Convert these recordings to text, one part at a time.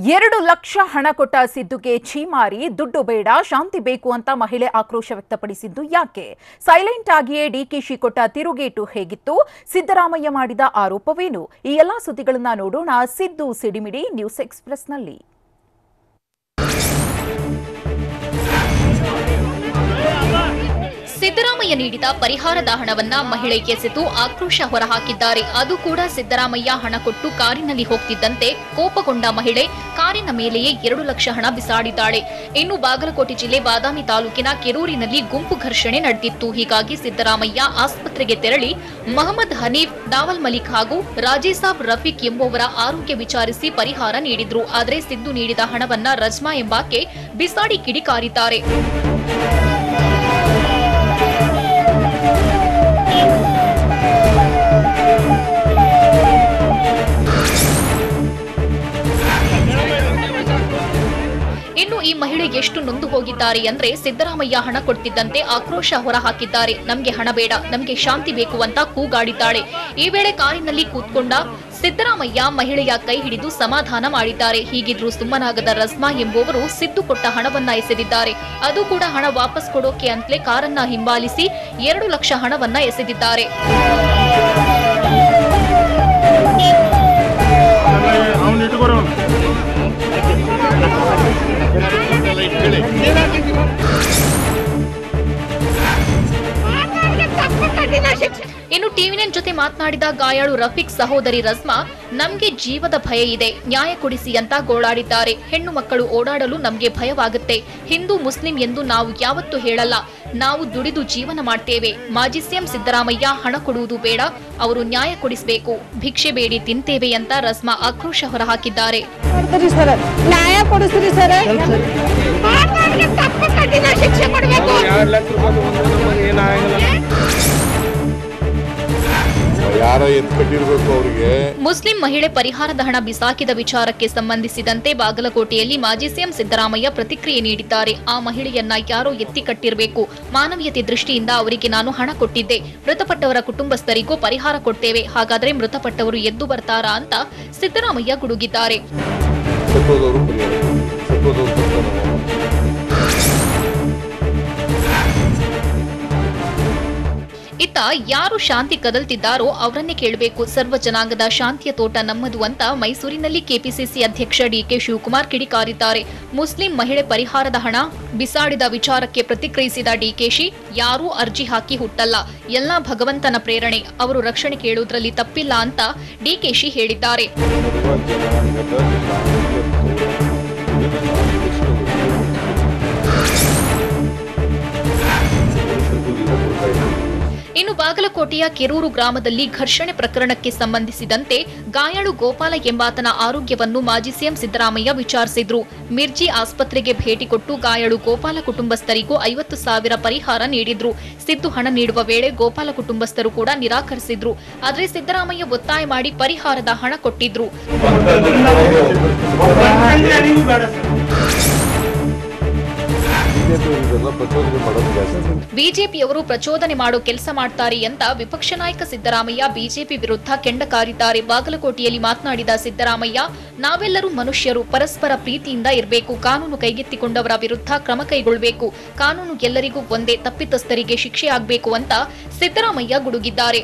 2 ಲಕ್ಷ ಹಣ ಕೊಟ್ಟ ಸಿದ್ದುಗೆ ಛೀಮಾರಿ ದುಡ್ಡು ಬೇಡ ಶಾಂತಿ ಬೇಕು ಅಂತ ಮಹಿಳೆ ಆಕ್ರೋಶ ವ್ಯಕ್ತಪಡಿಸಿದ್ದು ಯಾಕೆ? ಸೈಲೆಂಟ್ ಆಗಿಯೇ ಡಿಕೆಶಿ ಕೊಟ್ಟ ತಿರುಗೇಟು ಹೇಗಿತ್ತು? ಸಿದ್ದರಾಮಯ್ಯ ಮಾಡಿದ ಆರೋಪವೇನು? ಈ ಎಲ್ಲಾ ಸುದ್ದಿಗಳನ್ನ ನೋಡೋಣ ಸಿದ್ದು ಸಿಡಿಮಿಡಿ ನ್ಯೂಸ್ ಎಕ್ಸ್‌ಪ್ರೆಸ್‌ನಲ್ಲಿ. ಸಿದ್ದರಾಮಯ್ಯ ನೀಡಿದ ಪರಿಹಾರದ ಹಣವನ್ನ ಮಹಿಳೆಗೆ ಎಸೆದು ಆಕ್ರೋಶ ಹೊರಹಾಕಿದ್ದಾರೆ. ಅದು ಕೂಡ ಸಿದ್ದರಾಮಯ್ಯ ಹಣ ಕೊಟ್ಟು ಕಾರಿನಲ್ಲಿ ಹೋಗ್ತಿದ್ದಂತೆ ಕೋಪಗೊಂಡ ಮಹಿಳೆ ಕಾರಿನ ಮೇಲೆಯೇ 2 ಲಕ್ಷ ಹಣ ಬಿಸಾಡಿದ್ದಾಳೆ. ಇನ್ನು ಬಾಗಲಕೋಟೆ ಜಿಲ್ಲೆ ಬಾದಾಮಿ ತಾಲೂಕಿನ ಕೆರೂರಿನಲ್ಲಿ ಗುಂಪು ಘರ್ಷಣೆ ನಡೆದಿತ್ತು. ಹೀಗಾಗಿ ಸಿದ್ದರಾಮಯ್ಯ ಆಸ್ಪತ್ರೆಗೆ ತೆರಳಿ ಮಹಮ್ಮದ್ ಹನೀಫ್, ದಾವಲ್ ಮಲಿಕ್ ಹಾಗೂ ರಾಜೇಸಾಬ್ ರಫೀಕ್ ಎಂಬುವರ ಆರೋಗ್ಯ ವಿಚಾರಿಸಿ ಪರಿಹಾರ ನೀಡಿದ್ರು. ಆದರೆ ಸಿದ್ದು ನೀಡಿದ ಹಣವನ್ನ ರಜ್ಮಾ ಎಂಬಾಕೆ ಬಿಸಾಡಿ ಕಿಡಿಕಾರಿದ್ದಾರೆ. ಇನ್ನು ಈ ಮಹಿಳೆ ಎಷ್ಟು ನೊಂದು ಹೋಗಿದ್ದಾರೆ ಅಂದ್ರೆ ಸಿದ್ದರಾಮಯ್ಯ ಹಣ ಕೊಡ್ತಿದ್ದಂತೆ ಆಕ್ರೋಶ ಹೊರಹಾಕಿದ್ದಾರೆ. ನಮ್ಗೆ ಹಣ ಬೇಡ, ನಮ್ಗೆ ಶಾಂತಿ ಬೇಕು ಅಂತ ಕೂಗಾಡಿದ್ದಾಳೆ. ಈ ವೇಳೆ ಕಾರಿನಲ್ಲಿ ಕೂತ್ಕೊಂಡ ಸಿದ್ದರಾಮಯ್ಯ ಮಹಿಳೆಯ ಕೈ ಹಿಡಿದು ಸಮಾಧಾನ ಮಾಡಿದ್ದಾರೆ. ಹೀಗಿದ್ರೂ ಸುಮ್ಮನಾಗದ ರಜ್ಮಾ ಎಂಬುವರು ಸಿದ್ದು ಕೊಟ್ಟ ಹಣವನ್ನ ಎಸೆದಿದ್ದಾರೆ. ಅದು ಕೂಡ ಹಣ ವಾಪಸ್ ಕೊಡೋಕೆ ಅಂತಲೇ ಕಾರನ್ನ ಹಿಂಬಾಲಿಸಿ 2 ಲಕ್ಷ ಹಣವನ್ನ ಎಸೆದಿದ್ದಾರೆ. ಇನ್ನು ಟಿವಿ9 ಜೊತೆ ಮಾತನಾಡಿದ ಗಾಯಾಳು ರಫೀಕ್ ಸಹೋದರಿ ರಜ್ಮಾ, ನಮ್ಗೆ ಜೀವದ ಭಯ ಇದೆ, ನ್ಯಾಯ ಕೊಡಿಸಿ ಅಂತ ಗೋಳಾಡಿದ್ದಾರೆ. ಹೆಣ್ಣು ಮಕ್ಕಳು ಓಡಾಡಲು ನಮ್ಗೆ ಭಯವಾಗುತ್ತೆ. ಹಿಂದೂ ಮುಸ್ಲಿಂ ಎಂದು ನಾವು ಯಾವತ್ತೂ ಹೇಳಲ್ಲ. ನಾವು ದುಡಿದು ಜೀವನ ಮಾಡ್ತೇವೆ. ಮಾಜಿ ಸಿಎಂ ಸಿದ್ದರಾಮಯ್ಯ ಹಣ ಕೊಡುವುದು ಬೇಡ, ಅವರು ನ್ಯಾಯ ಕೊಡಿಸಬೇಕು. ಭಿಕ್ಷೆ ಬೇಡಿ ತಿಂತೇವೆ ಅಂತ ರಜ್ಮಾ ಆಕ್ರೋಶ ಹೊರಹಾಕಿದ್ದಾರೆ. ಮುಸ್ಲಿಂ ಮಹಿಳೆ ಪರಿಹಾರದ ಹಣ ಬಿಸಾಕಿದ ವಿಚಾರಕ್ಕೆ ಸಂಬಂಧಿಸಿದಂತೆ ಬಾಗಲಕೋಟೆಯಲ್ಲಿ ಮಾಜಿ ಸಿಎಂ ಸಿದ್ದರಾಮಯ್ಯ ಪ್ರತಿಕ್ರಿಯೆ ನೀಡಿದ್ದಾರೆ. ಆ ಮಹಿಳೆಯನ್ನ ಯಾರೋ ಎತ್ತಿ ಕಟ್ಟಿರಬೇಕು. ಮಾನವೀಯತೆ ದೃಷ್ಟಿಯಿಂದ ಅವರಿಗೆ ನಾನು ಹಣ ಕೊಟ್ಟಿದ್ದೆ. ಮೃತಪಟ್ಟವರ ಕುಟುಂಬಸ್ಥರಿಗೂ ಪರಿಹಾರ ಕೊಡ್ತೇವೆ. ಹಾಗಾದ್ರೆ ಮೃತಪಟ್ಟವರು ಎದ್ದು ಬರ್ತಾರಾ ಅಂತ ಸಿದ್ದರಾಮಯ್ಯ ಗುಡುಗಿದ್ದಾರೆ. ಇತ್ತ ಯಾರು ಶಾಂತಿ ಕದಲ್ತಿದ್ದಾರೋ ಅವರನ್ನೇ ಕೇಳಬೇಕು. ಸರ್ವ ಜನಾಂಗದ ಶಾಂತಿಯ ತೋಟ ನಮ್ಮದು ಅಂತ ಮೈಸೂರಿನಲ್ಲಿ ಕೆಪಿಸಿಸಿ ಅಧ್ಯಕ್ಷ ಡಿಕೆ ಶಿವಕುಮಾರ್ ಕಿಡಿಕಾರಿದ್ದಾರೆ. ಮುಸ್ಲಿಂ ಮಹಿಳೆ ಪರಿಹಾರದ ಹಣ ಬಿಸಾಡಿದ ವಿಚಾರಕ್ಕೆ ಪ್ರತಿಕ್ರಿಯಿಸಿದ ಡಿಕೆಶಿ, ಯಾರೂ ಅರ್ಜಿ ಹಾಕಿ ಹುಟ್ಟಲ್ಲ, ಎಲ್ಲ ಭಗವಂತನ ಪ್ರೇರಣೆ. ಅವರು ರಕ್ಷಣೆ ಕೇಳುವುದರಲ್ಲಿ ತಪ್ಪಿಲ್ಲ ಅಂತ ಡಿಕೆಶಿ ಹೇಳಿದ್ದಾರೆ. ಇನ್ನು ಬಾಗಲಕೋಟೆಯ ಕೆರೂರು ಗ್ರಾಮದಲ್ಲಿ ಘರ್ಷಣೆ ಪ್ರಕರಣಕ್ಕೆ ಸಂಬಂಧಿಸಿದಂತೆ ಗಾಯಾಳು ಗೋಪಾಲ ಎಂಬಾತನ ಆರೋಗ್ಯವನ್ನು ಮಾಜಿ ಸಿಎಂ ಸಿದ್ದರಾಮಯ್ಯ ವಿಚಾರಿಸಿದ್ರು. ಮಿರ್ಜಿ ಆಸ್ಪತ್ರೆಗೆ ಭೇಟಿ ಕೊಟ್ಟು ಗಾಯಾಳು ಗೋಪಾಲ ಕುಟುಂಬಸ್ಥರಿಗೂ 50,000 ಪರಿಹಾರ ನೀಡಿದ್ರು. ಸಿದ್ದು ಹಣ ನೀಡುವ ವೇಳೆ ಗೋಪಾಲ ಕುಟುಂಬಸ್ಥರು ಕೂಡ ನಿರಾಕರಿಸಿದ್ರು. ಆದರೆ ಸಿದ್ದರಾಮಯ್ಯ ಒತ್ತಾಯ ಮಾಡಿ ಪರಿಹಾರದ ಹಣ ಕೊಟ್ಟಿದ್ರು. ಬಿಜೆಪಿಯವರು ಪ್ರಚೋದನೆ ಮಾಡೋ ಕೆಲಸ ಮಾಡ್ತಾರೆ ಅಂತ ವಿಪಕ್ಷ ನಾಯಕ ಸಿದ್ದರಾಮಯ್ಯ ಬಿಜೆಪಿ ವಿರುದ್ಧ ಕೆಂಡಕಾರಿದ್ದಾರೆ. ಬಾಗಲಕೋಟೆಯಲ್ಲಿ ಮಾತನಾಡಿದ ಸಿದ್ದರಾಮಯ್ಯ, ನಾವೆಲ್ಲರೂ ಮನುಷ್ಯರು, ಪರಸ್ಪರ ಪ್ರೀತಿಯಿಂದ ಇರಬೇಕು. ಕಾನೂನು ಕೈಗೆತ್ತಿಕೊಂಡವರ ವಿರುದ್ಧ ಕ್ರಮ ಕೈಗೊಳ್ಳಬೇಕು. ಕಾನೂನು ಎಲ್ಲರಿಗೂ ಒಂದೇ, ತಪ್ಪಿತಸ್ಥರಿಗೆ ಶಿಕ್ಷೆ ಆಗಬೇಕು ಅಂತ ಸಿದ್ದರಾಮಯ್ಯ ಗುಡುಗಿದ್ದಾರೆ.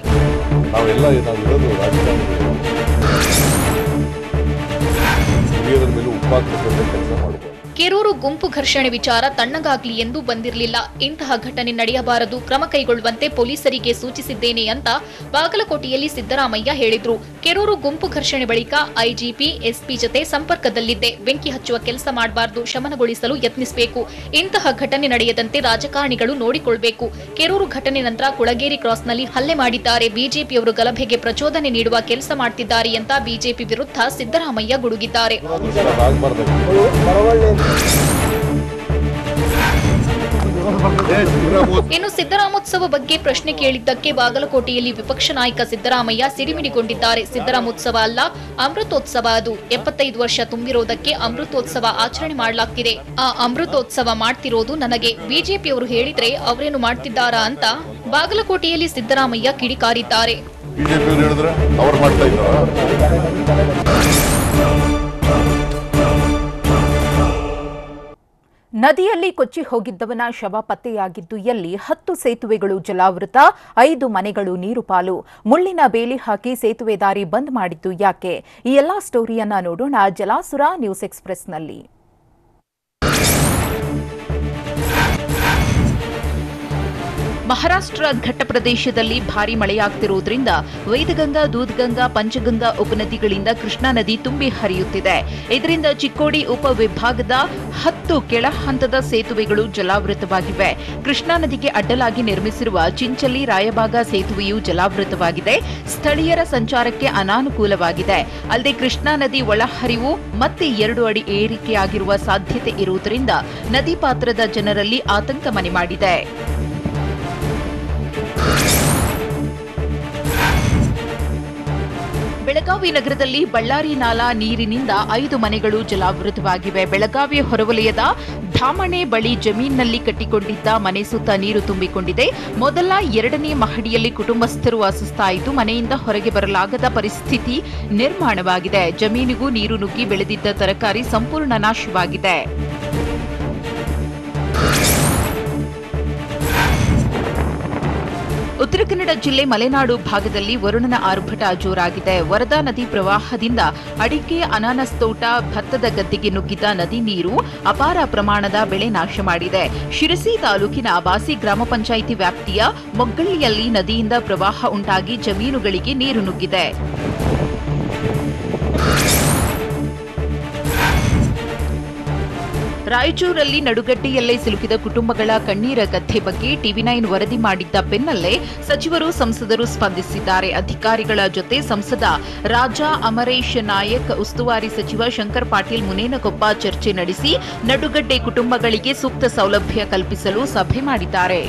ಕೆರೂರು ಗುಂಪು ಘರ್ಷಣೆ ವಿಚಾರ ತಣ್ಣಗಾಗ್ಲಿ ಎಂದು ಬಂದಿರಲಿಲ್ಲ. ಇಂತಹ ಘಟನೆ ನಡೆಯಬಾರದು, ಕ್ರಮ ಕೈಗೊಳ್ಳುವಂತೆ ಪೊಲೀಸರಿಗೆ ಸೂಚಿಸಿದ್ದೇನೆ ಅಂತ ಬಾಗಲಕೋಟೆಯಲ್ಲಿ ಸಿದ್ದರಾಮಯ್ಯ ಹೇಳಿದ್ರು. ಕೆರೂರು ಗುಂಪು ಘರ್ಷಣೆ ಬಳಿಕ ಐಜಿಪಿ, ಎಸ್ಪಿ ಜೊತೆ ಸಂಪರ್ಕದಲ್ಲಿದ್ದೆ. ಬೆಂಕಿ ಹಚ್ಚುವ ಕೆಲಸ ಮಾಡಬಾರದು, ಶಮನಗೊಳಿಸಲು ಯತ್ನಿಸಬೇಕು. ಇಂತಹ ಘಟನೆ ನಡೆಯದಂತೆ ರಾಜಕಾರಣಿಗಳು ನೋಡಿಕೊಳ್ಬೇಕು. ಕೆರೂರು ಘಟನೆ ನಂತರ ಕುಳಗೇರಿ ಕ್ರಾಸ್ನಲ್ಲಿ ಹಲ್ಲೆ ಮಾಡಿದ್ದಾರೆ. ಬಿಜೆಪಿಯವರು ಗಲಭೆಗೆ ಪ್ರಚೋದನೆ ನೀಡುವ ಕೆಲಸ ಮಾಡ್ತಿದ್ದಾರೆ ಅಂತ ಬಿಜೆಪಿ ವಿರುದ್ಧ ಸಿದ್ದರಾಮಯ್ಯ ಗುಡುಗಿದ್ದಾರೆ. ಇನ್ನು ಸಿದ್ದರಾಮೋತ್ಸವ ಬಗ್ಗೆ ಪ್ರಶ್ನೆ ಕೇಳಿದ್ದಕ್ಕೆ ಬಾಗಲಕೋಟೆಯಲ್ಲಿ ವಿಪಕ್ಷ ನಾಯಕ ಸಿದ್ದರಾಮಯ್ಯ ಸಿಡಿಮಿಡಿಗೊಂಡಿದ್ದಾರೆ. ಸಿದ್ದರಾಮೋತ್ಸವ ಅಲ್ಲ, ಅಮೃತೋತ್ಸವ ಅದು. 75 ವರ್ಷ ತುಂಬಿರೋದಕ್ಕೆ ಅಮೃತೋತ್ಸವ ಆಚರಣೆ ಮಾಡಲಾಗ್ತಿದೆ. ಆ ಅಮೃತೋತ್ಸವ ಮಾಡ್ತಿರೋದು ನನಗೆ. ಬಿಜೆಪಿಯವರು ಹೇಳಿದ್ರೆ ಅವರೇನು ಮಾಡ್ತಿದ್ದಾರಾ ಅಂತ ಬಾಗಲಕೋಟೆಯಲ್ಲಿ ಸಿದ್ದರಾಮಯ್ಯ ಕಿಡಿಕಾರಿದ್ದಾರೆ. ನದಿಯಲ್ಲಿ ಕೊಚ್ಚಿ ಹೋಗಿದ್ದವನ ಶವ ಪತ್ತೆಯಾಗಿದ್ದು ಎಲ್ಲಿ 10 ಸೇತುವೆಗಳು ಜಲಾವೃತ 5 ಮನೆಗಳು ನೀರು ಪಾಲು ಮುಳ್ಳಿನ ಬೇಲಿ ಹಾಕಿ ಸೇತುವೆ ದಾರಿ ಬಂದ್ ಮಾಡಿದ್ದು ಯಾಕೆ ಈ ಎಲ್ಲಾ ಸ್ಟೋರಿಯನ್ನ ನೋಡೋಣ ಜಲಾಸುರ ನ್ಯೂಸ್ ಎಕ್ಸ್‌ಪ್ರೆಸ್‌ನಲ್ಲಿ. ಮಹಾರಾಷ್ಟ್ರ ಘಟ್ಟ ಪ್ರದೇಶದಲ್ಲಿ ಭಾರೀ ಮಳೆಯಾಗುತ್ತಿರುವುದರಿಂದ ವೈದಗಂಗಾ, ದೂದ್ಗಂಗಾ, ಪಂಚಗಂಗಾ ಉಪನದಿಗಳಿಂದ ಕೃಷ್ಣಾ ನದಿ ತುಂಬಿ ಹರಿಯುತ್ತಿದೆ. ಇದರಿಂದ ಚಿಕ್ಕೋಡಿ ಉಪವಿಭಾಗದ 10 ಕೆಳ ಹಂತದ ಸೇತುವೆಗಳು ಜಲಾವೃತವಾಗಿವೆ. ಕೃಷ್ಣಾ ನದಿಗೆ ಅಡ್ಡಲಾಗಿ ನಿರ್ಮಿಸಿರುವ ಚಿಂಚಲಿ ರಾಯಬಾಗ ಸೇತುವೆಯು ಜಲಾವೃತವಾಗಿದೆ. ಸ್ಥಳೀಯರ ಸಂಚಾರಕ್ಕೆ ಅನಾನುಕೂಲವಾಗಿದೆ. ಅಲ್ಲದೆ ಕೃಷ್ಣಾ ನದಿ ಒಳಹರಿವು ಮತ್ತೆ 2 ಅಡಿ ಏರಿಕೆಯಾಗಿರುವ ಸಾಧ್ಯತೆ ಇರುವುದರಿಂದ ನದಿ ಪಾತ್ರದ ಜನರಲ್ಲಿ ಆತಂಕ ಮನೆ ಮಾಡಿದೆ. ಬೆಳಗಾವಿ ನಗರದಲ್ಲಿ ಬಳ್ಳಾರಿ ನಾಲಾ ನೀರಿನಿಂದ 5 ಮನೆಗಳು ಜಲಾವೃತವಾಗಿವೆ. ಬೆಳಗಾವಿ ಹೊರವಲಯದ ಧಾಮಣೆ ಬಳಿ ಜಮೀನಿನಲ್ಲಿ ಕಟ್ಟಿಕೊಂಡಿದ್ದ ಮನೆ ಸುತ್ತ ನೀರು ತುಂಬಿಕೊಂಡಿದೆ. ಮೊದಲ 2ನೇ ಮಹಡಿಯಲ್ಲಿ ಕುಟುಂಬಸ್ಥರು ವಾಸಿಸುತ್ತಿದ್ದು ಮನೆಯಿಂದ ಹೊರಗೆ ಬರಲಾಗದ ಪರಿಸ್ಥಿತಿ ನಿರ್ಮಾಣವಾಗಿದೆ. ಜಮೀನಿಗೂ ನೀರು ನುಗ್ಗಿ ಬೆಳೆದಿದ್ದ ತರಕಾರಿ ಸಂಪೂರ್ಣ ನಾಶವಾಗಿದೆ. ಉತ್ತರ ಕನ್ನಡ ಜಿಲ್ಲೆ ಮಲೆನಾಡು ಭಾಗದಲ್ಲಿ ವರುಣನ ಆರ್ಭಟ ಜೋರಾಗಿದೆ. ವರದಾ ನದಿ ಪ್ರವಾಹದಿಂದ ಅಡಿಕೆ, ಅನಾನಸ್ ತೋಟ, ಭತ್ತದ ಗದ್ದೆಗೆ ನುಗ್ಗಿದ್ದ ನದಿ ನೀರು ಅಪಾರ ಪ್ರಮಾಣದ ಬೆಳೆ ನಾಶ ಮಾಡಿದೆ. ಶಿರಸಿ ತಾಲೂಕಿನ ಬಾಸಿ ಗ್ರಾಮ ಪಂಚಾಯಿತಿ ವ್ಯಾಪ್ತಿಯ ಮೊಗ್ಗಳ್ಳಿಯಲ್ಲಿ ನದಿಯಿಂದ ಪ್ರವಾಹ ಉಂಟಾಗಿ ಜಮೀನುಗಳಿಗೆ ನೀರು ನುಗ್ಗಿದೆ. ರಾಯಚೂರಲ್ಲಿ ನಡುಗಡ್ಡೆಯಲ್ಲೇ ಸಿಲುಕಿದ ಕುಟುಂಬಗಳ ಕಣ್ಣೀರ ಕಥೆ ಬಗ್ಗೆ ಟಿವಿ9 ವರದಿ ಮಾಡಿದ್ದ ಬೆನ್ನಲ್ಲೇ ಸಚಿವರು, ಸಂಸದರು ಸ್ಪಂದಿಸಿದ್ದಾರೆ. ಅಧಿಕಾರಿಗಳ ಜೊತೆ ಸಂಸದ ರಾಜಾ ಅಮರೇಶ್ ನಾಯಕ್, ಉಸ್ತುವಾರಿ ಸಚಿವ ಶಂಕರ್ ಪಾಟೀಲ್ ಮುನೇನಕೊಪ್ಪ ಚರ್ಚೆ ನಡೆಸಿ ನಡುಗಡ್ಡೆ ಕುಟುಂಬಗಳಿಗೆ ಸೂಕ್ತ ಸೌಲಭ್ಯ ಕಲ್ಪಿಸಲು ಸಭೆ ಮಾಡಿದ್ದಾರೆ.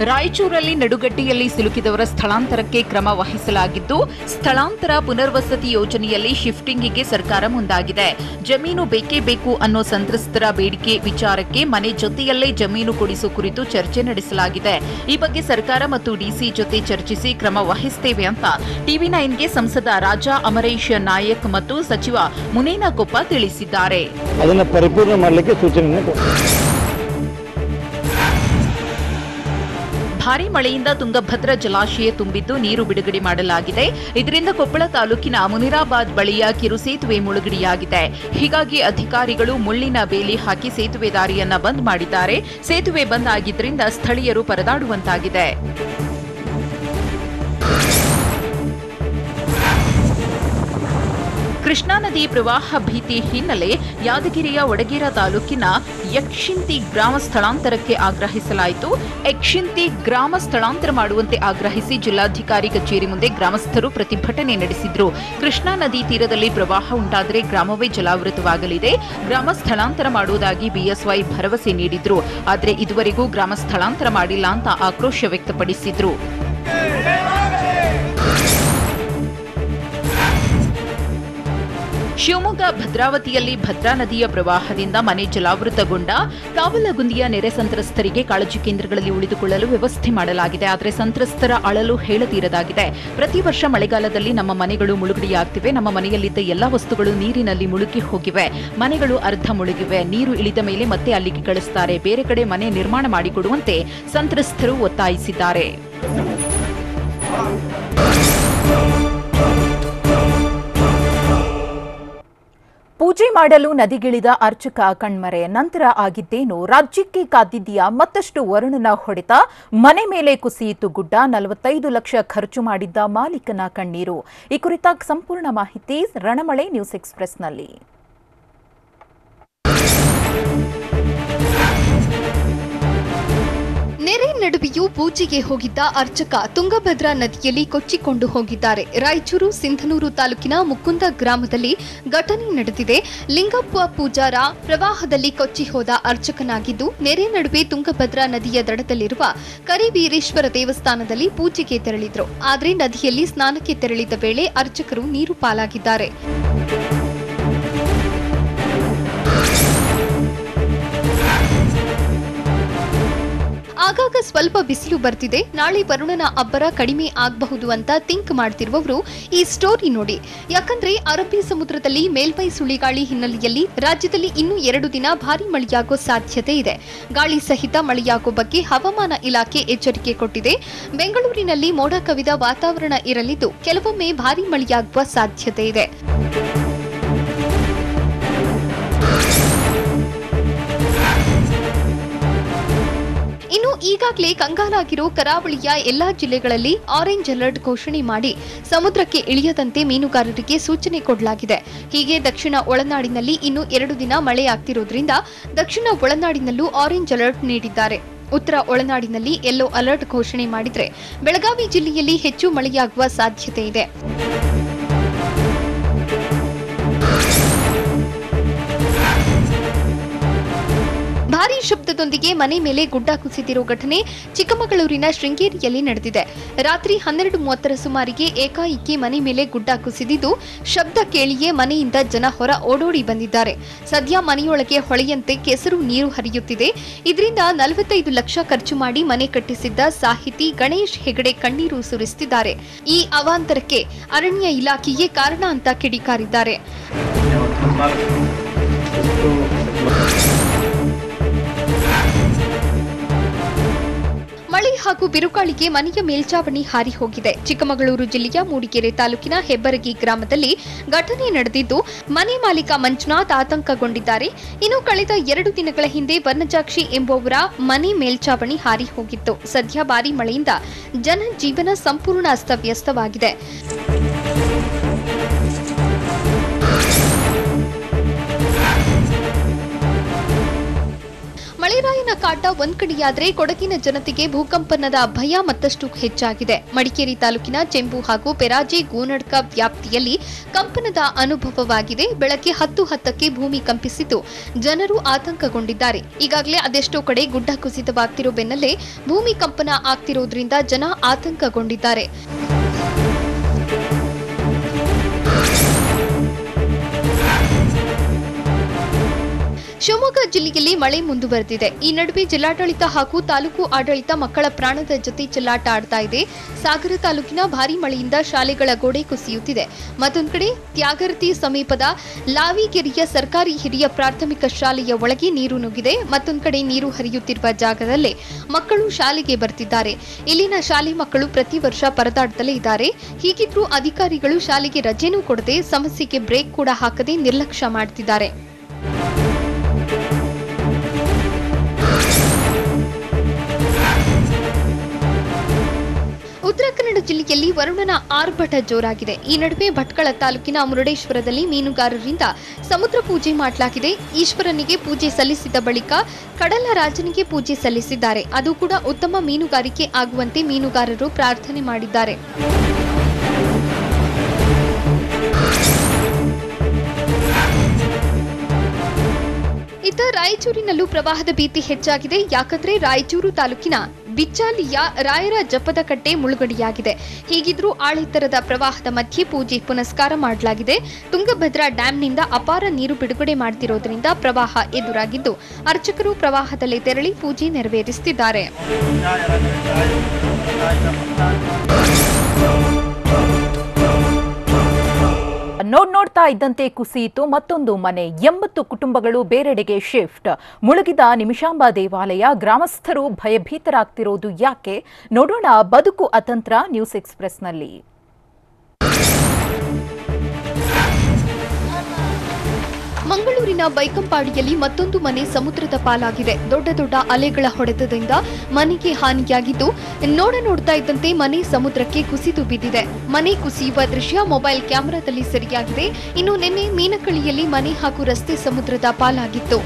ರಾಯಚೂರಲ್ಲಿ ನಡುಗಡ್ಡೆಯಲ್ಲಿ ಸಿಲುಕಿದವರ ಸ್ಥಳಾಂತರಕ್ಕೆ ಕ್ರಮ ವಹಿಸಲಾಗಿದ್ದು, ಸ್ಥಳಾಂತರ ಪುನರ್ವಸತಿ ಯೋಜನೆಯಲ್ಲಿ ಶಿಫ್ಟಿಂಗಿಗೆ ಸರ್ಕಾರ ಮುಂದಾಗಿದೆ. ಜಮೀನು ಬೇಕೇ ಬೇಕು ಅನ್ನೋ ಸಂತ್ರಸ್ತರ ಬೇಡಿಕೆ ವಿಚಾರಕ್ಕೆ ಮನೆ ಜೊತೆಯಲ್ಲೇ ಜಮೀನು ಕೊಡಿಸುವ ಕುರಿತು ಚರ್ಚೆ ನಡೆಸಲಾಗಿದೆ. ಈ ಬಗ್ಗೆ ಸರ್ಕಾರ ಮತ್ತು ಡಿಸಿ ಜೊತೆ ಚರ್ಚಿಸಿ ಕ್ರಮ ವಹಿಸುತ್ತೇವೆ ಅಂತ ಟಿವಿ9ಗೆ ಸಂಸದ ರಾಜಾ ಅಮರೇಶ್ ನಾಯಕ್ ಮತ್ತು ಸಚಿವ ಮುನೇನಕೊಪ್ಪ ತಿಳಿಸಿದ್ದಾರೆ. ಅದನ್ನು ಪರಿಪೂರ್ಣ ಮಾಡಲಿಕ್ಕೆ ಸೂಚನೆ. ಭಾರೀ ಮಳೆಯಿಂದ ತುಂಗಭದ್ರಾ ಜಲಾಶಯ ತುಂಬಿದ್ದು ನೀರು ಬಿಡುಗಡೆ ಮಾಡಲಾಗಿದೆ. ಇದರಿಂದ ಕೊಪ್ಪಳ ತಾಲೂಕಿನ ಮುನಿರಾಬಾದ್ ಬಳಿಯ ಕಿರು ಸೇತುವೆ ಮುಳುಗಡೆಯಾಗಿದೆ. ಹೀಗಾಗಿ ಅಧಿಕಾರಿಗಳು ಮುಳ್ಳಿನ ಬೇಲಿ ಹಾಕಿ ಸೇತುವೆ ದಾರಿಯನ್ನ ಬಂದ್ ಮಾಡಿದ್ದಾರೆ. ಸೇತುವೆ ಬಂದ್ ಆಗಿದ್ದರಿಂದ ಸ್ಥಳೀಯರು ಪರದಾಡುವಂತಾಗಿದೆ. ಕೃಷ್ಣಾ ನದಿ ಪ್ರವಾಹ ಭೀತಿ ಹಿನ್ನೆಲೆ ಯಾದಗಿರಿಯ ವಡಗೇರ ತಾಲೂಕಿನ ಯಕ್ಷಿಂತಿ ಗ್ರಾಮ ಸ್ಥಳಾಂತರಕ್ಕೆ ಆಗ್ರಹಿಸಲಾಯಿತು. ಯಕ್ಷಿಂತಿ ಗ್ರಾಮ ಸ್ಥಳಾಂತರ ಮಾಡುವಂತೆ ಆಗ್ರಹಿಸಿ ಜಿಲ್ಲಾಧಿಕಾರಿ ಕಚೇರಿ ಮುಂದೆ ಗ್ರಾಮಸ್ಥರು ಪ್ರತಿಭಟನೆ ನಡೆಸಿದ್ರು. ಕೃಷ್ಣಾ ನದಿ ತೀರದಲ್ಲಿ ಪ್ರವಾಹ ಉಂಟಾದರೆ ಗ್ರಾಮವೇ ಜಲಾವೃತವಾಗಲಿದೆ. ಗ್ರಾಮ ಸ್ಥಳಾಂತರ ಮಾಡುವುದಾಗಿ ಬಿಎಸ್ವೈ ಭರವಸೆ ನೀಡಿದ್ರು. ಆದರೆ ಇದುವರೆಗೂ ಗ್ರಾಮ ಸ್ಥಳಾಂತರ ಮಾಡಿಲ್ಲ ಅಂತ ಆಕ್ರೋಶ ವ್ಯಕ್ತಪಡಿಸಿದ್ರು. ಶಿವಮೊಗ್ಗ ಭದ್ರಾವತಿಯಲ್ಲಿ ಭದ್ರಾ ನದಿಯ ಪ್ರವಾಹದಿಂದ ಮನೆ ಜಲಾವೃತಗೊಂಡ ಕಾವಲಗುಂದಿಯ ನೆರೆ ಸಂತ್ರಸ್ತರಿಗೆ ಕಾಳಜಿ ಕೇಂದ್ರಗಳಲ್ಲಿ ಉಳಿದುಕೊಳ್ಳಲು ವ್ಯವಸ್ಥೆ ಮಾಡಲಾಗಿದೆ. ಆದರೆ ಸಂತ್ರಸ್ತರ ಅಳಲು ಹೇಳತೀರದಾಗಿದೆ. ಪ್ರತಿ ವರ್ಷ ಮಳೆಗಾಲದಲ್ಲಿ ನಮ್ಮ ಮನೆಗಳು ಮುಳುಗಡೆಯಾಗ್ತಿವೆ. ನಮ್ಮ ಮನೆಯಲ್ಲಿದ್ದ ಎಲ್ಲಾ ವಸ್ತುಗಳು ನೀರಿನಲ್ಲಿ ಮುಳುಗಿ ಹೋಗಿವೆ. ಮನೆಗಳು ಅರ್ಧ ಮುಳುಗಿವೆ. ನೀರು ಇಳಿದ ಮೇಲೆ ಮತ್ತೆ ಅಲ್ಲಿಗೆ ಕಳಿಸುತ್ತಾರೆ. ಬೇರೆ ಕಡೆ ಮನೆ ನಿರ್ಮಾಣ ಮಾಡಿಕೊಡುವಂತೆ ಸಂತ್ರಸ್ತರು ಒತ್ತಾಯಿಸಿದ್ದಾರೆ. ಪೂಜೆ ಮಾಡಲು ನದಿಗಿಳಿದ ಅರ್ಚಕ ಕಣ್ಮರೆ. ನಂತರ ಆಗಿದ್ದೇನು? ರಾಜ್ಯಕ್ಕೆ ಕಾದಿದ್ದೀಯಾ ಮತ್ತಷ್ಟು ವರುಣನ ಹೊಡೆತ? ಮನೆ ಮೇಲೆ ಕುಸಿಯಿತು ಗುಡ್ಡ. 45 ಲಕ್ಷ ಖರ್ಚು ಮಾಡಿದ್ದ ಮಾಲೀಕನ ಕಣ್ಣೀರು. ಈ ಕುರಿತ ಸಂಪೂರ್ಣ ಮಾಹಿತಿ ರಣಮಳೆ ನ್ಯೂಸ್ ಎಕ್ಸ್‌ಪ್ರೆಸ್‌ನಲ್ಲಿ. ನೆರೆ ನಡುವೆಯೂ ಪೂಜೆಗೆ ಹೋಗಿದ್ದ ಅರ್ಚಕ ತುಂಗಭದ್ರಾ ನದಿಯಲ್ಲಿ ಕೊಚ್ಚಿಕೊಂಡು ಹೋಗಿದ್ದಾರೆ. ರಾಯಚೂರು ಸಿಂಧನೂರು ತಾಲೂಕಿನ ಮುಕುಂದ ಗ್ರಾಮದಲ್ಲಿ ಘಟನೆ ನಡೆದಿದೆ. ಲಿಂಗಪ್ಪ ಪೂಜಾರ ಪ್ರವಾಹದಲ್ಲಿ ಕೊಚ್ಚಿ ಹೋದ ಅರ್ಚಕನಾಗಿದ್ದು, ನೆರೆ ನಡುವೆ ತುಂಗಭದ್ರಾ ನದಿಯ ದಡದಲ್ಲಿರುವ ಕರಿವೀರೇಶ್ವರ ದೇವಸ್ಥಾನದಲ್ಲಿ ಪೂಜೆಗೆ ತೆರಳಿದ್ರು. ಆದರೆ ನದಿಯಲ್ಲಿ ಸ್ನಾನಕ್ಕೆ ತೆರಳಿದ ವೇಳೆ ಅರ್ಚಕರು ನೀರು ಪಾಲಾಗಿದ್ದಾರೆ. ಆಗಾಗ ಸ್ವಲ್ಪ ಬಿಸಿಲು ಬರ್ತಿದೆ, ನಾಳೆ ವರುಣನ ಅಬ್ಬರ ಕಡಿಮೆ ಆಗಬಹುದು ಅಂತ ಥಿಂಕ್ ಮಾಡ್ತಿರುವವರು ಈ ಸ್ಟೋರಿ ನೋಡಿ. ಯಾಕಂದ್ರೆ ಅರಬ್ಬಿ ಸಮುದ್ರದಲ್ಲಿ ಮೇಲ್ಮೈ ಸುಳಿಗಾಳಿ ಹಿನ್ನೆಲೆಯಲ್ಲಿ ರಾಜ್ಯದಲ್ಲಿ ಇನ್ನೂ 2 ದಿನ ಭಾರೀ ಮಳೆಯಾಗೋ ಸಾಧ್ಯತೆ ಇದೆ. ಗಾಳಿ ಸಹಿತ ಮಳೆಯಾಗುವ ಬಗ್ಗೆ ಹವಾಮಾನ ಇಲಾಖೆ ಎಚ್ಚರಿಕೆ ಕೊಟ್ಟಿದೆ. ಬೆಂಗಳೂರಿನಲ್ಲಿ ಮೋಡ ಕವಿದ ವಾತಾವರಣ ಇರಲಿದ್ದು ಕೆಲವೊಮ್ಮೆ ಭಾರೀ ಮಳೆಯಾಗುವ ಸಾಧ್ಯತೆ ಇದೆ. ಇನ್ನು ಈಗಾಗಲೇ ಕಂಗಾಲಾಗಿರೋ ಕರಾವಳಿಯ ಎಲ್ಲಾ ಜಿಲ್ಲೆಗಳಲ್ಲಿ ಆರೆಂಜ್ ಅಲರ್ಟ್ ಘೋಷಣೆ ಮಾಡಿ ಸಮುದ್ರಕ್ಕೆ ಇಳಿಯದಂತೆ ಮೀನುಗಾರರಿಗೆ ಸೂಚನೆ ಕೊಡಲಾಗಿದೆ. ಹೀಗೆ ದಕ್ಷಿಣ ಒಳನಾಡಿನಲ್ಲಿ ಇನ್ನು 2 ದಿನ ಮಳೆ ಆಗ್ತಿರೋದ್ರಿಂದ ದಕ್ಷಿಣ ಒಳನಾಡಿನಲ್ಲೂ ಆರೆಂಜ್ ಅಲರ್ಟ್ ನೀಡಿದ್ದಾರೆ. ಉತ್ತರ ಒಳನಾಡಿನಲ್ಲಿ ಯೆಲ್ಲೋ ಅಲರ್ಟ್ ಘೋಷಣೆ ಮಾಡಿದ್ರೆ ಬೆಳಗಾವಿ ಜಿಲ್ಲೆಯಲ್ಲಿ ಹೆಚ್ಚು ಮಳೆಯಾಗುವ ಸಾಧ್ಯತೆ ಇದೆ. ಭಾರೀ ಶಬ್ದದೊಂದಿಗೆ ಮನೆ ಮೇಲೆ ಗುಡ್ಡ ಕುಸಿದಿರೋ ಘಟನೆ ಚಿಕ್ಕಮಗಳೂರಿನ ಶೃಂಗೇರಿಯಲ್ಲಿ ನಡೆದಿದೆ. ರಾತ್ರಿ 12:30 ಸುಮಾರಿಗೆ ಏಕಾಏಕಿ ಮನೆ ಮೇಲೆ ಗುಡ್ಡ ಕುಸಿದಿದ್ದು ಶಬ್ದ ಕೇಳಿಯೇ ಮನೆಯಿಂದ ಜನ ಹೊರ ಓಡೋಡಿ ಬಂದಿದ್ದಾರೆ. ಸದ್ಯ ಮನೆಯೊಳಗೆ ಹೊಳೆಯಂತೆ ಕೆಸರು ನೀರು ಹರಿಯುತ್ತಿದೆ. ಇದರಿಂದ 45 ಲಕ್ಷ ಖರ್ಚು ಮಾಡಿ ಮನೆ ಕಟ್ಟಿಸಿದ್ದ ಸಾಹಿತಿ ಗಣೇಶ್ ಹೆಗಡೆ ಕಣ್ಣೀರು ಸುರಿಸುತ್ತಿದ್ದಾರೆ. ಈ ಅವಾಂತರಕ್ಕೆ ಅರಣ್ಯ ಇಲಾಖೆಯೇ ಕಾರಣ ಅಂತ ಕಿಡಿಕಾರಿದ್ದಾರೆ. ಮಳೆ ಹಾಗೂ ಬಿರುಗಾಳಿಗೆ ಮನೆಯ ಮೇಲ್ಚಾವಣಿ ಹಾರಿ ಹೋಗಿದೆ. ಚಿಕ್ಕಮಗಳೂರು ಜಿಲ್ಲೆಯ ಮೂಡಿಗೆರೆ ತಾಲೂಕಿನ ಹೆಬ್ಬರಗಿ ಗ್ರಾಮದಲ್ಲಿ ಘಟನೆ ನಡೆದಿದ್ದು ಮನೆ ಮಾಲೀಕ ಮಂಜುನಾಥ್ ಆತಂಕಗೊಂಡಿದ್ದಾರೆ. ಇನ್ನು ಕಳೆದ 2 ದಿನಗಳ ಹಿಂದೆ ವನಜಾಕ್ಷಿ ಎಂಬುವರ ಮನೆ ಮೇಲ್ಚಾವಣಿ ಹಾರಿ ಹೋಗಿತ್ತು. ಸದ್ಯ ಭಾರೀ ಮಳೆಯಿಂದ ಜನಜೀವನ ಸಂಪೂರ್ಣ ಅಸ್ತವ್ಯಸ್ತವಾಗಿದೆ. ಮಳೆರಾಯನ ಕಾಟ ಒಂದ್ ಕಡೆಯಾದ್ರೆ ಕೊಡಗಿನ ಜನತೆಗೆ ಭೂಕಂಪನದ ಭಯ ಮತ್ತಷ್ಟು ಹೆಚ್ಚಾಗಿದೆ. ಮಡಿಕೇರಿ ತಾಲೂಕಿನ ಚೆಂಬು ಹಾಗೂ ಪೆರಾಜೆ ಗೋನಡ್ಕ ವ್ಯಾಪ್ತಿಯಲ್ಲಿ ಕಂಪನದ ಅನುಭವವಾಗಿದೆ. ಬೆಳಗ್ಗೆ 10:10ಕ್ಕೆ ಭೂಮಿ ಕಂಪಿಸಿದ್ದು ಜನರು ಆತಂಕಗೊಂಡಿದ್ದಾರೆ. ಈಗಾಗಲೇ ಅದೆಷ್ಟೋ ಕಡೆ ಗುಡ್ಡ ಕುಸಿತವಾಗ್ತಿರೋ ಬೆನ್ನಲ್ಲೇ ಭೂಮಿ ಕಂಪನ ಆಗ್ತಿರೋದ್ರಿಂದ ಜನ ಆತಂಕಗೊಂಡಿದ್ದಾರೆ. ಶಿವಮೊಗ್ಗ ಜಿಲ್ಲೆಯಲ್ಲಿ ಮಳೆ ಮುಂದುವರೆದಿದೆ. ಈ ನಡುವೆ ಜಿಲ್ಲಾಡಳಿತ ಹಾಗೂ ತಾಲೂಕು ಆಡಳಿತ ಮಕ್ಕಳ ಪ್ರಾಣದ ಜೊತೆ ಚೆಲ್ಲಾಟ ಆಡ್ತಾ ಇದೆ. ಸಾಗರ ತಾಲೂಕಿನ ಭಾರೀ ಮಳೆಯಿಂದ ಶಾಲೆಗಳ ಗೋಡೆ ಕುಸಿಯುತ್ತಿದೆ. ಮತ್ತೊಂದು ಕಡೆ ತ್ಯಾಗರತಿ ಸಮೀಪದ ಲಾವಿಗೆರೆಯ ಸರ್ಕಾರಿ ಹಿರಿಯ ಪ್ರಾಥಮಿಕ ಶಾಲೆಯ ಒಳಗೆ ನೀರು ನುಗ್ಗಿದೆ. ಮತ್ತೊಂದು ಕಡೆ ನೀರು ಹರಿಯುತ್ತಿರುವ ಜಾಗದಲ್ಲೇ ಮಕ್ಕಳು ಶಾಲೆಗೆ ಬರ್ತಿದ್ದಾರೆ. ಇಲ್ಲಿನ ಶಾಲೆ ಮಕ್ಕಳು ಪ್ರತಿ ವರ್ಷ ಪರದಾಡ್ತಲೇ ಇದ್ದಾರೆ. ಹೀಗಿದ್ರೂ ಅಧಿಕಾರಿಗಳು ಶಾಲೆಗೆ ರಜೆನೂ ಕೊಡದೆ ಸಮಸ್ಯೆಗೆ ಬ್ರೇಕ್ ಕೂಡ ಹಾಕದೆ ನಿರ್ಲಕ್ಷ್ಯ ಮಾಡ್ತಿದ್ದಾರೆ. ಉತ್ತರ ಕನ್ನಡ ಜಿಲ್ಲೆಯಲ್ಲಿ ವರುಣನ ಆರ್ಭಟ ಜೋರಾಗಿದೆ. ಈ ನಡುವೆ ಭಟ್ಕಳ ತಾಲೂಕಿನ ಮುರುಡೇಶ್ವರದಲ್ಲಿ ಮೀನುಗಾರರಿಂದ ಸಮುದ್ರ ಪೂಜೆ ಮಾಡಲಾಗಿದೆ. ಈಶ್ವರನಿಗೆ ಪೂಜೆ ಸಲ್ಲಿಸಿದ ಬಳಿಕ ಕಡಲ ರಾಜನಿಗೆ ಪೂಜೆ ಸಲ್ಲಿಸಿದ್ದಾರೆ. ಅದು ಕೂಡ ಉತ್ತಮ ಮೀನುಗಾರಿಕೆ ಆಗುವಂತೆ ಮೀನುಗಾರರು ಪ್ರಾರ್ಥನೆ ಮಾಡಿದ್ದಾರೆ. ಇತ್ತ ರಾಯಚೂರಿನಲ್ಲೂ ಪ್ರವಾಹದ ಭೀತಿ ಹೆಚ್ಚಾಗಿದೆ. ಯಾಕಂದ್ರೆ ರಾಯಚೂರು ತಾಲೂಕಿನ ಬಿಚ್ಚಾಲಿಯ ರಾಯರ ಜಪದ ಕಟ್ಟೆ ಮುಳುಗಡೆಯಾಗಿದೆ. ಹೀಗಿದ್ರೂ ಆಳೆತ್ತರದ ಪ್ರವಾಹದ ಮಧ್ಯೆ ಪೂಜೆ ಪುನಸ್ಕಾರ ಮಾಡಲಾಗಿದೆ. ತುಂಗಭದ್ರಾ ಡ್ಯಾಂನಿಂದ ಅಪಾರ ನೀರು ಬಿಡುಗಡೆ ಮಾಡುತ್ತಿರುವುದರಿಂದ ಪ್ರವಾಹ ಎದುರಾಗಿದ್ದು ಅರ್ಚಕರು ಪ್ರವಾಹದಲ್ಲಿ ತೆರಳಿ ಪೂಜೆ ನೆರವೇರಿಸುತ್ತಿದ್ದಾರೆ. ನೋಡ್ತಾ ಇದ್ದಂತೆ ಕುಸಿಯಿತು ಮತ್ತೊಂದು ಮನೆ. 80 ಕುಟುಂಬಗಳು ಬೇರೆಡೆಗೆ ಶಿಫ್ಟ್. ಮುಳುಗಿದ ನಿಮಿಷಾಂಬ ದೇವಾಲಯ. ಗ್ರಾಮಸ್ಥರು ಭಯಭೀತರಾಗ್ತಿರೋದು ಯಾಕೆ? ನೋಡೋಣ ಬದುಕು ಅತಂತ್ರ ನ್ಯೂಸ್ ಎಕ್ಸ್‌ಪ್ರೆಸ್‌ನಲ್ಲಿ. ಮಂಗಳೂರಿನ ಬೈಕಂಪಾಡಿಯಲ್ಲಿ ಮತ್ತೊಂದು ಮನೆ ಸಮುದ್ರದ ಪಾಲಾಗಿದೆ. ದೊಡ್ಡ ದೊಡ್ಡ ಅಲೆಗಳ ಹೊಡೆತದಿಂದ ಮನೆಗೆ ಹಾನಿಯಾಗಿದ್ದು ನೋಡ್ತಾ ಇದ್ದಂತೆ ಮನೆ ಸಮುದ್ರಕ್ಕೆ ಕುಸಿದು ಬಿದ್ದಿದೆ. ಮನೆ ಕುಸಿಯುವ ದೃಶ್ಯ ಮೊಬೈಲ್ ಕ್ಯಾಮೆರಾದಲ್ಲಿ ಸೆರೆಯಾಗಿದೆ. ಇನ್ನು ನಿನ್ನೆ ಮೀನಕಳಿಯಲ್ಲಿ ಮನೆ ಹಾಗೂ ರಸ್ತೆ ಸಮುದ್ರದ ಪಾಲಾಗಿತ್ತು.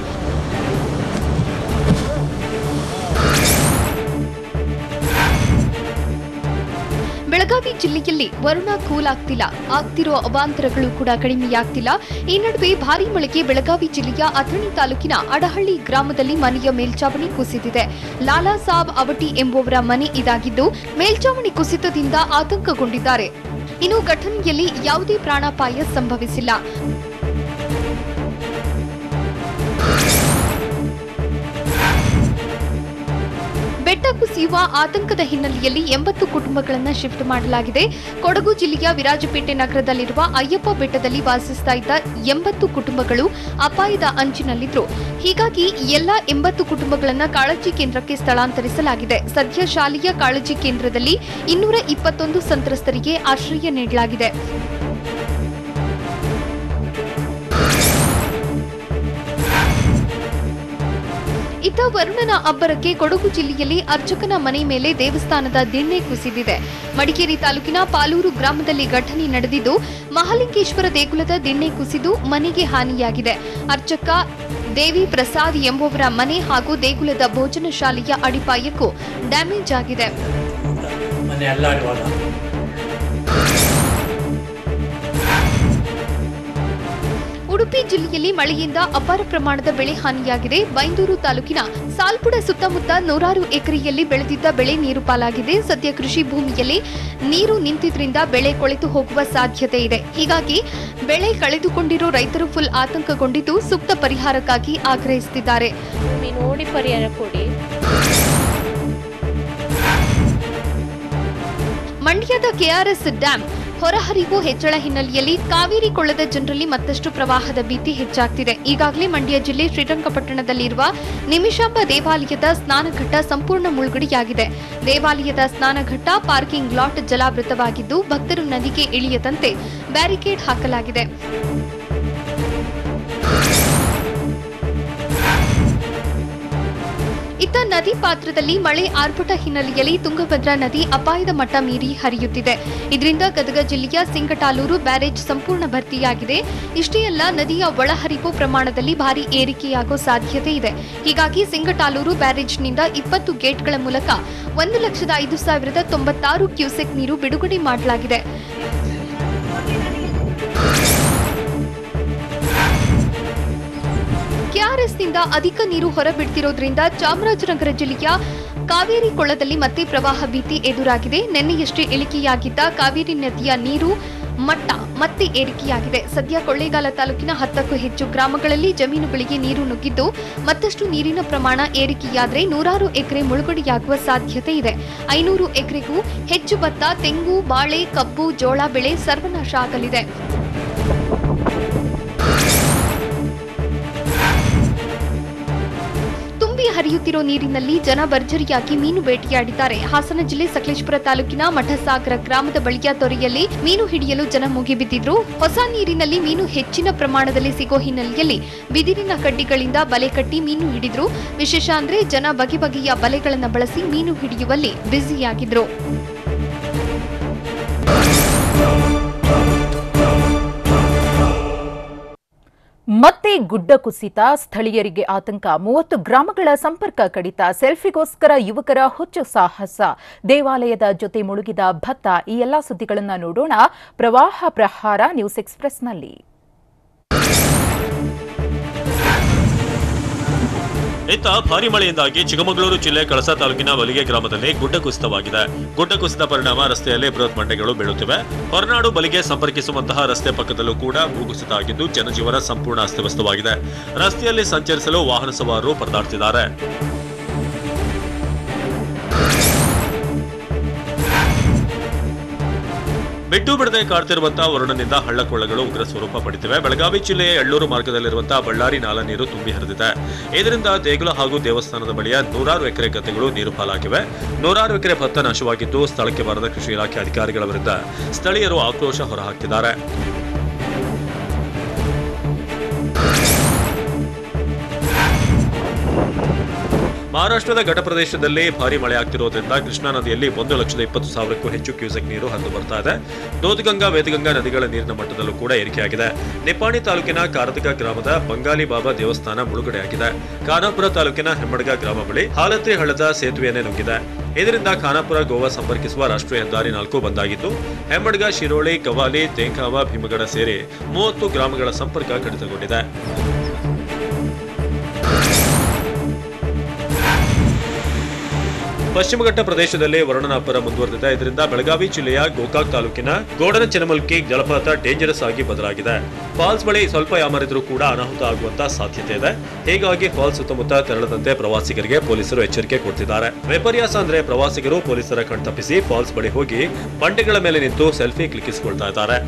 ಬೆಳಗಾವಿ ಜಿಲ್ಲೆಯಲ್ಲಿ ವರುಣ ಕೂಲ್ ಆಗ್ತಿಲ್ಲ. ಆಗ್ತಿರೋ ಅವಾಂತರಗಳು ಕೂಡ ಕಡಿಮೆಯಾಗ್ತಿಲ್ಲ. ಈ ನಡುವೆ ಭಾರೀ ಮಳೆಗೆ ಬೆಳಗಾವಿ ಜಿಲ್ಲೆಯ ಅಥಣಿ ತಾಲೂಕಿನ ಅಡಹಳ್ಳಿ ಗ್ರಾಮದಲ್ಲಿ ಮನೆಯ ಮೇಲ್ಚಾವಣಿ ಕುಸಿದಿದೆ. ಲಾಲಾ ಸಾಬ್ ಅವಟಿ ಎಂಬುವರ ಮನೆ ಇದಾಗಿದ್ದು ಮೇಲ್ಚಾವಣಿ ಕುಸಿತದಿಂದ ಆತಂಕಗೊಂಡಿದ್ದಾರೆ. ಇನ್ನು ಘಟನೆಯಲ್ಲಿ ಯಾವುದೇ ಪ್ರಾಣಾಪಾಯ ಸಂಭವಿಸಿಲ್ಲ. ಬೆಟ್ಟ ಕುಸಿಯುವ ಆತಂಕದ ಹಿನ್ನೆಲೆಯಲ್ಲಿ 80 ಕುಟುಂಬಗಳನ್ನು ಶಿಫ್ಟ್ ಮಾಡಲಾಗಿದೆ. ಕೊಡಗು ಜಿಲ್ಲೆಯ ವಿರಾಜಪೇಟೆ ನಗರದಲ್ಲಿರುವ ಅಯ್ಯಪ್ಪ ಬೆಟ್ಟದಲ್ಲಿ ವಾಸಿಸ್ತಾ ಇದ್ದ 80 ಕುಟುಂಬಗಳು ಅಪಾಯದ ಅಂಚಿನಲ್ಲಿದ್ರು. ಹೀಗಾಗಿ ಎಲ್ಲಾ 80 ಕುಟುಂಬಗಳನ್ನು ಕಾಳಜಿ ಕೇಂದ್ರಕ್ಕೆ ಸ್ಥಳಾಂತರಿಸಲಾಗಿದೆ. ಸದ್ಯ ಶಾಲೆಯ ಕಾಳಜಿ ಕೇಂದ್ರದಲ್ಲಿ 221 ಸಂತ್ರಸ್ತರಿಗೆ ಆಶ್ರಯ ನೀಡಲಾಗಿದೆ. ಇತ್ತ ವರುಣನ ಅಬ್ಬರಕ್ಕೆ ಕೊಡಗು ಜಿಲ್ಲೆಯಲ್ಲಿ ಅರ್ಚಕನ ಮನೆ ಮೇಲೆ ದೇವಸ್ಥಾನದ ದಿಣ್ಣೆ ಕುಸಿದಿದೆ. ಮಡಿಕೇರಿ ತಾಲೂಕಿನ ಪಾಲೂರು ಗ್ರಾಮದಲ್ಲಿ ಘಟನೆ ನಡೆದಿದ್ದು, ಮಹಾಲಿಂಗೇಶ್ವರ ದೇಗುಲದ ದಿಣ್ಣೆ ಕುಸಿದು ಮನೆಗೆ ಹಾನಿಯಾಗಿದೆ. ಅರ್ಚಕ ದೇವಿ ಪ್ರಸಾದ್ ಎಂಬುವರ ಮನೆ ಹಾಗೂ ದೇಗುಲದ ಭೋಜನ ಶಾಲೆಯ ಅಡಿಪಾಯಕ್ಕೂ ಡ್ಯಾಮೇಜ್ ಆಗಿದೆ. ಉಡುಪಿ ಜಿಲ್ಲೆಯಲ್ಲಿ ಮಳೆಯಿಂದ ಅಪಾರ ಪ್ರಮಾಣದ ಬೆಳೆ ಹಾನಿಯಾಗಿದೆ. ಬೈಂದೂರು ತಾಲೂಕಿನ ಸಾಲ್ಪುಡ ಸುತ್ತಮುತ್ತ 100 ಎಕರೆಯಲ್ಲಿ ಬೆಳೆದಿದ್ದ ಬೆಳೆ ನೀರು ಪಾಲಾಗಿದೆ. ಸದ್ಯ ಕೃಷಿ ಭೂಮಿಯಲ್ಲಿ ನೀರು ನಿಂತಿದ್ರಿಂದ ಬೆಳೆ ಕೊಳೆತು ಹೋಗುವ ಸಾಧ್ಯತೆ ಇದೆ. ಹೀಗಾಗಿ ಬೆಳೆ ಕಳೆದುಕೊಂಡಿರೋ ರೈತರು ಫುಲ್ ಆತಂಕಗೊಂಡಿದ್ದು ಸೂಕ್ತ ಪರಿಹಾರಕ್ಕಾಗಿ ಆಗ್ರಹಿಸುತ್ತಿದ್ದಾರೆ. ನೋಡಿ ಪರಿಹಾರ ಕೊಡಿ. ಮಂಡ್ಯದ ಕೆಆರ್ಎಸ್ ಡ್ಯಾಂ ಹೊರಹರಿವು ಹೆಚ್ಚಳ ಹಿನ್ನೆಲೆಯಲ್ಲಿ ಕಾವೇರಿ ಕೊಳ್ಳದ ಜನರಲ್ಲಿ ಮತ್ತಷ್ಟು ಪ್ರವಾಹದ ಭೀತಿ ಹೆಚ್ಚಾಗ್ತಿದೆ. ಈಗಾಗಲೇ ಮಂಡ್ಯ ಜಿಲ್ಲೆ ಶ್ರೀರಂಗಪಟ್ಟಣದಲ್ಲಿರುವ ನಿಮಿಷಾಂಬ ದೇವಾಲಯದ ಸ್ನಾನಘಟ್ಟ ಸಂಪೂರ್ಣ ಮುಳುಗಡೆಯಾಗಿದೆ. ದೇವಾಲಯದ ಸ್ನಾನಘಟ್ಟ ಪಾರ್ಕಿಂಗ್ ಲಾಟ್ ಜಲಾವೃತವಾಗಿದ್ದು ಭಕ್ತರು ನದಿಗೆ ಇಳಿಯದಂತೆ ಬ್ಯಾರಿಕೇಡ್ ಹಾಕಲಾಗಿದೆ. ಇತ್ತ ನದಿ ಪಾತ್ರದಲ್ಲಿ ಮಳೆ ಆರ್ಭಟ ಹಿನ್ನೆಲೆಯಲ್ಲಿ ತುಂಗಭದ್ರಾ ನದಿ ಅಪಾಯದ ಮಟ್ಟ ಮೀರಿ ಹರಿಯುತ್ತಿದೆ. ಇದರಿಂದ ಗದಗ ಜಿಲ್ಲೆಯ ಸಿಂಗಟಾಲೂರು ಬ್ಯಾರೇಜ್ ಸಂಪೂರ್ಣ ಭರ್ತಿಯಾಗಿದೆ. ಇಷ್ಟೇ ಅಲ್ಲ, ನದಿಯ ಒಳಹರಿವು ಪ್ರಮಾಣದಲ್ಲಿ ಭಾರಿ ಏರಿಕೆಯಾಗುವ ಸಾಧ್ಯತೆ ಇದೆ. ಹೀಗಾಗಿ ಸಿಂಗಟಾಲೂರು ಬ್ಯಾರೇಜ್ನಿಂದ 20 ಗೇಟ್ಗಳ ಮೂಲಕ 1,05,096 ಕ್ಯೂಸೆಕ್ ನೀರು ಬಿಡುಗಡೆ ಮಾಡಲಾಗಿದೆ. ಕೆಆರ್ಎಸ್ನಿಂದ ಅಧಿಕ ನೀರು ಹೊರಬಿಡ್ತಿರೋದ್ರಿಂದ ಚಾಮರಾಜನಗರ ಜಿಲ್ಲೆಯ ಕಾವೇರಿ ಕೊಳ್ಳದಲ್ಲಿ ಮತ್ತೆ ಪ್ರವಾಹ ಭೀತಿ ಎದುರಾಗಿದೆ. ನಿನ್ನೆಯಷ್ಟೇ ಇಳಿಕೆಯಾಗಿದ್ದ ಕಾವೇರಿ ನದಿಯ ನೀರು ಮಟ್ಟ ಮತ್ತೆ ಏರಿಕೆಯಾಗಿದೆ. ಸದ್ಯ ಕೊಳ್ಳೇಗಾಲ ತಾಲೂಕಿನ 10ಕ್ಕೂ ಹೆಚ್ಚು ಗ್ರಾಮಗಳಲ್ಲಿ ಜಮೀನುಗಳಿಗೆ ನೀರು ನುಗ್ಗಿದ್ದು ಮತ್ತಷ್ಟು ನೀರಿನ ಪ್ರಮಾಣ ಏರಿಕೆಯಾದರೆ 100 ಎಕರೆ ಮುಳುಗಡೆಯಾಗುವ ಸಾಧ್ಯತೆ ಇದೆ. 500 ಎಕರೆಗೂ ಹೆಚ್ಚು ಭತ್ತ, ತೆಂಗು, ಬಾಳೆ, ಕಬ್ಬು, ಜೋಳ ಬೆಳೆ ಸರ್ವನಾಶ ಆಗಲಿದೆ. ಹರಿಯುತ್ತಿರೋ ನೀರಿನಲ್ಲಿ ಜನ ಭರ್ಜರಿಯಾಗಿ ಮೀನು ಬೇಟೆಯಾಡಿದ್ದಾರೆ. ಹಾಸನ ಜಿಲ್ಲೆ ಸಕಲೇಶಪುರ ತಾಲೂಕಿನ ಮಠಸಾಗರ ಗ್ರಾಮದ ಬಳಿಯ ತೊರೆಯಲ್ಲಿ ಮೀನು ಹಿಡಿಯಲು ಜನ ಮುಗಿಬಿದ್ದಿದ್ರು. ಹೊಸ ನೀರಿನಲ್ಲಿ ಮೀನು ಹೆಚ್ಚಿನ ಪ್ರಮಾಣದಲ್ಲಿ ಸಿಗೋ ಹಿನ್ನೆಲೆಯಲ್ಲಿ ಬಿದಿರಿನ ಕಡ್ಡಿಗಳಿಂದ ಬಲೆ ಕಟ್ಟಿ ಮೀನು ಹಿಡಿದ್ರು. ವಿಶೇಷ ಅಂದ್ರೆ ಜನ ಬಗೆ ಬಗೆಯ ಬಲೆಗಳನ್ನು ಬಳಸಿ ಮೀನು ಹಿಡಿಯುವಲ್ಲಿ ಬ್ಯುಸಿಯಾಗಿದ್ರು. ಮತ್ತೆ ಗುಡ್ಡ ಕುಸಿತ, ಸ್ಥಳೀಯರಿಗೆ ಆತಂಕ. 30 ಗ್ರಾಮಗಳ ಸಂಪರ್ಕ ಕಡಿತ. ಸೆಲ್ಫಿಗೋಸ್ಕರ ಯುವಕರ ಹುಚ್ಚು ಸಾಹಸ. ದೇವಾಲಯದ ಜೊತೆ ಮುಳುಗಿದ ಭತ್ತ. ಈ ಎಲ್ಲಾ ಸುದ್ದಿಗಳನ್ನು ನೋಡೋಣ ಪ್ರವಾಹ ಪ್ರಹಾರ ನ್ಯೂಸ್ ಎಕ್ಸ್‌ಪ್ರೆಸ್‌ನಲ್ಲಿ. ಇತ್ತ ಭಾರಿ ಮಳೆಯಿಂದಾಗಿ ಚಿಕ್ಕಮಗಳೂರು ಜಿಲ್ಲೆ ಕಳಸ ತಾಲೂಕಿನ ಬಲಿಗೆ ಗ್ರಾಮದಲ್ಲಿ ಗುಡ್ಡ ಕುಸಿತವಾಗಿದೆ. ಗುಡ್ಡ ಕುಸಿತ ಪರಿಣಾಮ ರಸ್ತೆಯಲ್ಲಿ ಬೃಹತ್ ಬಂಡೆಗಳು ಬೀಳುತ್ತಿವೆ. ಹೊರನಾಡು ಬಲಿಗೆ ಸಂಪರ್ಕಿಸುವಂತಹ ರಸ್ತೆ ಪಕ್ಕದಲ್ಲೂ ಕೂಡ ಭೂಕುಸಿತ ಆಗಿದ್ದು ಜನಜೀವನ ಸಂಪೂರ್ಣ ಅಸ್ತವ್ಯಸ್ತವಾಗಿದೆ. ರಸ್ತೆಯಲ್ಲಿ ಸಂಚರಿಸಲು ವಾಹನ ಸವಾರರು ಪರದಾಡ್ತಿದ್ದಾರೆ. ಬಿಟ್ಟು ಬಿಡದೆ ಕಾಡ್ತಿರುವಂತಹ ವರುಣನಿಂದ ಹಳ್ಳಕೊಳ್ಳಗಳು ಉಗ್ರ ಸ್ವರೂಪ ಪಡೆದಿವೆ. ಬೆಳಗಾವಿ ಜಿಲ್ಲೆಯ ಎಳ್ಳೂರು ಮಾರ್ಗದಲ್ಲಿರುವಂತಹ ಬಳ್ಳಾರಿ ನಾಲಾ ನೀರು ತುಂಬಿ ಹರಿದಿದೆ. ಇದರಿಂದ ದೇಗುಲ ಹಾಗೂ ದೇವಸ್ಥಾನದ ಬಳಿಯ 100 ಎಕರೆ ಗದ್ದೆಗಳು ನೀರು ಪಾಲಾಗಿವೆ. 100 ಎಕರೆ ಭತ್ತ ನಾಶವಾಗಿದ್ದು ಸ್ಥಳಕ್ಕೆ ಬಾರದ ಕೃಷಿ ಇಲಾಖೆ ಅಧಿಕಾರಿಗಳ ವಿರುದ್ಧ ಸ್ಥಳೀಯರು ಆಕ್ರೋಶ ಹೊರಹಾಕಿದ್ದಾರೆ. ಮಹಾರಾಷ್ಟ್ರದ ಘಟ ಪ್ರದೇಶದಲ್ಲಿ ಭಾರಿ ಮಳೆ ಆಗ್ತಿರೋದ್ರಿಂದ ಕೃಷ್ಣಾ ನದಿಯಲ್ಲಿ 1,20,000ಕ್ಕೂ ಹೆಚ್ಚು ಕ್ಯೂಸೆಕ್ ನೀರು ಹರಿದು ಬರ್ತಾ ಇದೆ. ದೋದ್ಗಂಗಾ, ವೇದಗಂಗಾ ನದಿಗಳ ನೀರಿನ ಮಟ್ಟದಲ್ಲೂ ಕೂಡ ಏರಿಕೆಯಾಗಿದೆ. ನಿಪ್ಪಾಣಿ ತಾಲೂಕಿನ ಕಾರದಗ ಗ್ರಾಮದ ಬಂಗಾಲಿ ಬಾಬಾ ದೇವಸ್ಥಾನ ಮುಳುಗಡೆಯಾಗಿದೆ. ಖಾನಾಪುರ ತಾಲೂಕಿನ ಹೆಮ್ಮಡ್ಗ ಗ್ರಾಮ ಬಳಿ ಹಾಲತ್ರಿ ಹಳ್ಳದ ಸೇತುವೆಯನ್ನೇ ನುಗ್ಗಿದೆ. ಇದರಿಂದ ಖಾನಾಪುರ ಗೋವಾ ಸಂಪರ್ಕಿಸುವ ರಾಷ್ಟ್ರೀಯ ಹೆದ್ದಾರಿ 4 ಬಂದಾಗಿದ್ದು ಹೆಮ್ಮಡ್ಗ, ಶಿರೋಳಿ, ಕವಾಲಿ, ತೇಂಖಾವ, ಭೀಮಗಡ ಸೇರಿ 30 ಗ್ರಾಮಗಳ ಸಂಪರ್ಕ ಕಡಿತಗೊಂಡಿದೆ. ಪಶ್ಚಿಮ ಘಟ್ಟ ಪ್ರದೇಶದಲ್ಲಿ ವರುಣನ ಅಬ್ಬರ ಮುಂದುವರೆದಿದೆ. ಇದರಿಂದ ಬೆಳಗಾವಿ ಜಿಲ್ಲೆಯ ಗೋಕಾಕ್ ತಾಲೂಕಿನ ಗೋಡನಚನಮಲ್ಕಿ ಜಲಪಾತ ಡೇಂಜರಸ್ ಆಗಿ ಬದಲಾಗಿದೆ. ಫಾಲ್ಸ್ ಬಳಿ ಸ್ವಲ್ಪ ಯಾಮರಿದ್ರೂ ಕೂಡ ಅನಾಹುತ ಆಗುವಂತ ಸಾಧ್ಯತೆ ಇದೆ. ಹೀಗಾಗಿ ಫಾಲ್ಸ್ ಸುತ್ತಮುತ್ತ ತೆರಳದಂತೆ ಪ್ರವಾಸಿಗರಿಗೆ ಪೊಲೀಸರು ಎಚ್ಚರಿಕೆ ಕೊಡ್ತಿದ್ದಾರೆ. ವಿಪರ್ಯಾಸ ಅಂದ್ರೆ ಪ್ರವಾಸಿಗರು ಪೊಲೀಸರ ಕಣ್ತಪ್ಪಿಸಿ ಫಾಲ್ಸ್ ಬಳಿ ಹೋಗಿ ಬಂಡೆಗಳ ಮೇಲೆ ನಿಂತು ಸೆಲ್ಫಿ ಕ್ಲಿಕ್ಕಿಸಿಕೊಳ್ತಾ ಇದ್ದಾರೆ.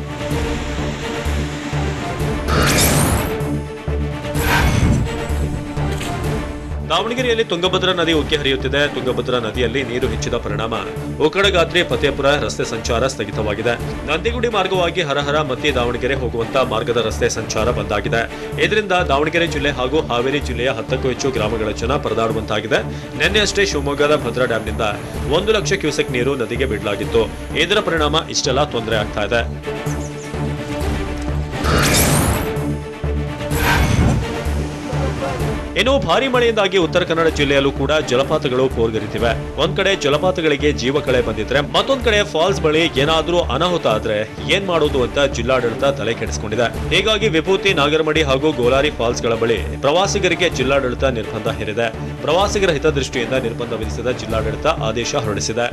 ದಾವಣಗೆರೆಯಲ್ಲಿ ತುಂಗಭದ್ರಾ ನದಿ ಉಕ್ಕಿ ಹರಿಯುತ್ತಿದೆ. ತುಂಗಭದ್ರಾ ನದಿಯಲ್ಲಿ ನೀರು ಹೆಚ್ಚಿದ ಪರಿಣಾಮ ಉಕ್ಕಡಗಾತ್ರಿ ಫತೇಪುರ ರಸ್ತೆ ಸಂಚಾರ ಸ್ಥಗಿತವಾಗಿದೆ. ನಂದಿಗುಡಿ ಮಾರ್ಗವಾಗಿ ಹರಹರ ಮತ್ತಿ ದಾವಣಗೆರೆ ಹೋಗುವಂತ ಮಾರ್ಗದ ರಸ್ತೆ ಸಂಚಾರ ಬಂದಾಗಿದೆ. ಇದರಿಂದ ದಾವಣಗೆರೆ ಜಿಲ್ಲೆ ಹಾಗೂ ಹಾವೇರಿ ಜಿಲ್ಲೆಯ 10ಕ್ಕೂ ಹೆಚ್ಚು ಗ್ರಾಮಗಳ ಜನ ಪರದಾಡುವಂತಾಗಿದೆ. ನಿನ್ನೆಯಷ್ಟೇ ಶಿವಮೊಗ್ಗದ ಭದ್ರಾ ಡ್ಯಾಂನಿಂದ 1 ಲಕ್ಷ ಕ್ಯೂಸೆಕ್ ನೀರು ನದಿಗೆ ಬಿಡಲಾಗಿತ್ತು. ಇದರ ಪರಿಣಾಮ ಇಷ್ಟೆಲ್ಲ ತೊಂದರೆ ಆಗ್ತಾ ಇದೆ. ಇನ್ನು ಭಾರಿ ಮಳೆಯಿಂದಾಗಿ ಉತ್ತರ ಕನ್ನಡ ಜಿಲ್ಲೆಯಲ್ಲೂ ಕೂಡ ಜಲಪಾತಗಳು ಭೋರ್ಗರೆದಿವೆ. ಒಂದ್ ಕಡೆ ಜಲಪಾತಗಳಿಗೆ ಜೀವಕಳೆ ಬಂದಿದ್ರೆ ಮತ್ತೊಂದ್ ಕಡೆ ಫಾಲ್ಸ್ ಬಳಿ ಏನಾದ್ರೂ ಅನಾಹುತ ಆದ್ರೆ ಏನ್ ಮಾಡೋದು ಅಂತ ಜಿಲ್ಲಾಡಳಿತ ತಲೆ ಕೆಡಿಸಿಕೊಂಡಿದೆ. ಹೀಗಾಗಿ ವಿಭೂತಿ, ನಾಗರಮಡಿ ಹಾಗೂ ಗೋಲಾರಿ ಫಾಲ್ಸ್ಗಳ ಬಳಿ ಪ್ರವಾಸಿಗರಿಗೆ ಜಿಲ್ಲಾಡಳಿತ ನಿರ್ಬಂಧ ಹೇರಿದೆ. ಪ್ರವಾಸಿಗರ ಹಿತದೃಷ್ಟಿಯಿಂದ ನಿರ್ಬಂಧ ವಿಧಿಸಿದ ಜಿಲ್ಲಾಡಳಿತ ಆದೇಶ ಹೊರಡಿಸಿದೆ.